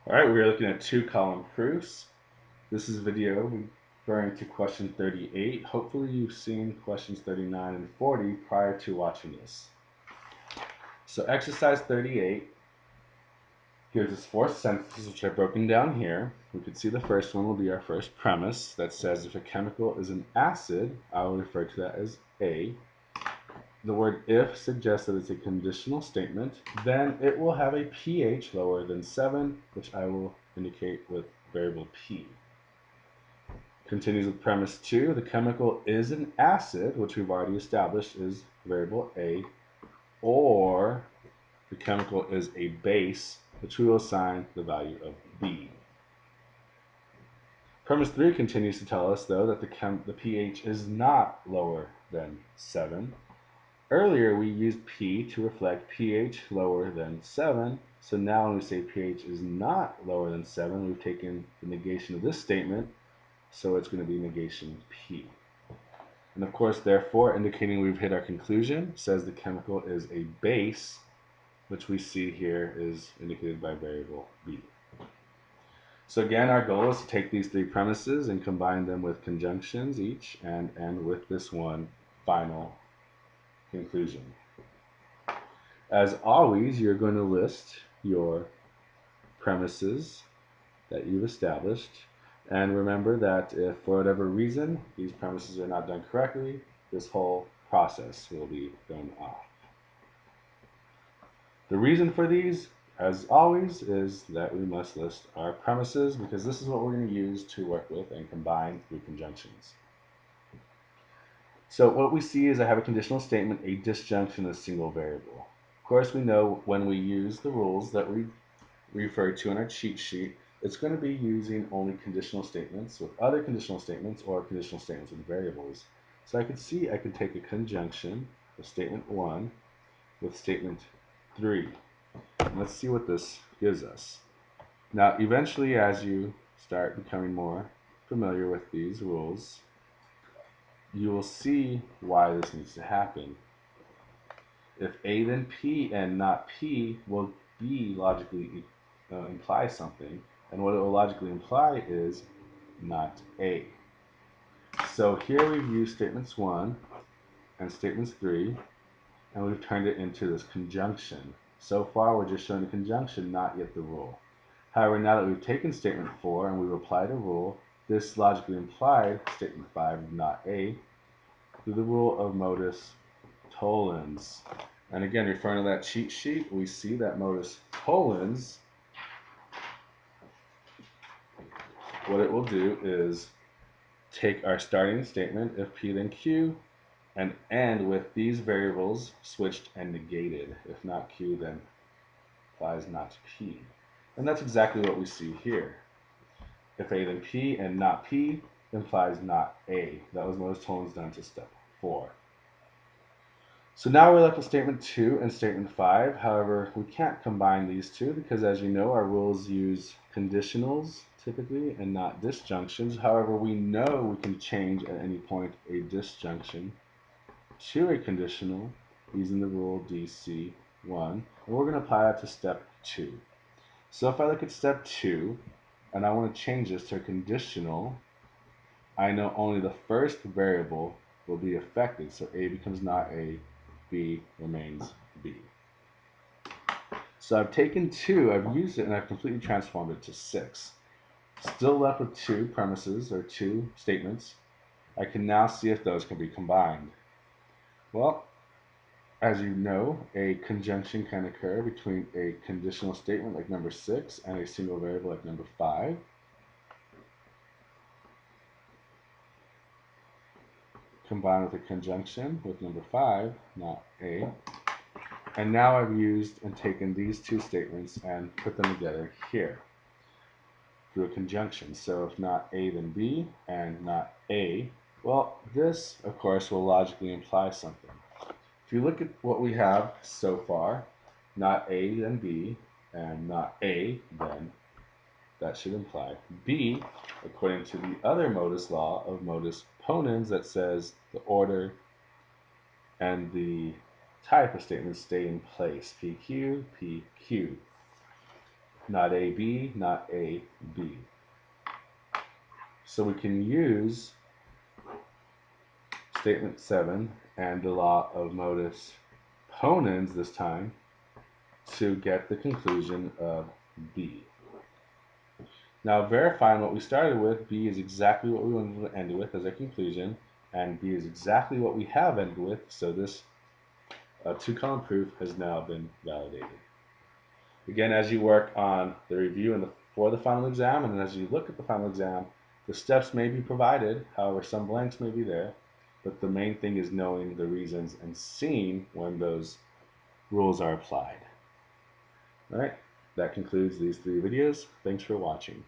All right, we are looking at two-column proofs. This is video referring to question 38. Hopefully you've seen questions 39 and 40 prior to watching this. So exercise 38 gives us four sentences which are broken down here. We can see the first one will be our first premise that says if a chemical is an acid, I will refer to that as A. The word if suggests that it's a conditional statement. Then it will have a pH lower than 7, which I will indicate with variable P. Continues with premise 2. The chemical is an acid, which we've already established is variable A, or the chemical is a base, which we will assign the value of B. Premise 3 continues to tell us, though, that the pH is not lower than 7. Earlier, we used P to reflect pH lower than 7. So now when we say pH is not lower than 7, we've taken the negation of this statement, so it's going to be negation P. And of course, therefore, indicating we've hit our conclusion, says the chemical is a base, which we see here is indicated by variable B. So again, our goal is to take these three premises and combine them with conjunctions each and end with this one final conclusion. As always, you're going to list your premises that you've established. And remember that if for whatever reason these premises are not done correctly, this whole process will be thrown off. The reason for these, as always, is that we must list our premises because this is what we're going to use to work with and combine through conjunctions. So what we see is I have a conditional statement, a disjunction, a single variable. Of course, we know when we use the rules that we refer to in our cheat sheet, it's going to be using only conditional statements with other conditional statements or conditional statements with variables. So I could see I could take a conjunction of statement 1 with statement 3. And let's see what this gives us. Now, eventually, as you start becoming more familiar with these rules, you will see why this needs to happen. If A then P and not P, will B logically imply something, and what it will logically imply is not A. So here we've used statements 1 and statements 3, and we've turned it into this conjunction. So far we're just showing the conjunction, not yet the rule. However, now that we've taken statement 4 and we've applied a rule, this logically implied statement 5 not A through the rule of modus tollens. And again, referring to that cheat sheet, we see that modus tollens, what it will do is take our starting statement, if P then Q, and end with these variables switched and negated. If not Q, then applies not P. And that's exactly what we see here. If A then P and not P implies not A. That was modus tollens done to step 4. So now we're left with statement 2 and statement 5. However, we can't combine these two because, as you know, our rules use conditionals typically and not disjunctions. However, we know we can change at any point a disjunction to a conditional using the rule DC1, and we're going to apply that to step 2. So if I look at step 2 and I want to change this to a conditional, I know only the first variable will be affected. So A becomes not A, B remains B. So I've taken 2, I've used it, and I've completely transformed it to 6. Still left with 2 premises or 2 statements. I can now see if those can be combined. Well, as you know, a conjunction can occur between a conditional statement like number 6 and a single variable like number 5. Combine with a conjunction with number 5, not A. And now I've used and taken these 2 statements and put them together here through a conjunction. So if not A, then B, and not A, well, this, of course, will logically imply something. If you look at what we have so far, not A, then B, and not A, then that should imply B, according to the other modus law of modus ponens that says the order and the type of statements stay in place, PQ, PQ. not AB, not AB. So we can use statement 7 and the law of modus ponens this time to get the conclusion of B. Now verifying what we started with, B is exactly what we wanted to end with as a conclusion, and B is exactly what we have ended with, so this two-column proof has now been validated. Again, as you work on the review for the final exam, and as you look at the final exam, the steps may be provided, however some blanks may be there, but the main thing is knowing the reasons and seeing when those rules are applied. All right, that concludes these 3 videos. Thanks for watching.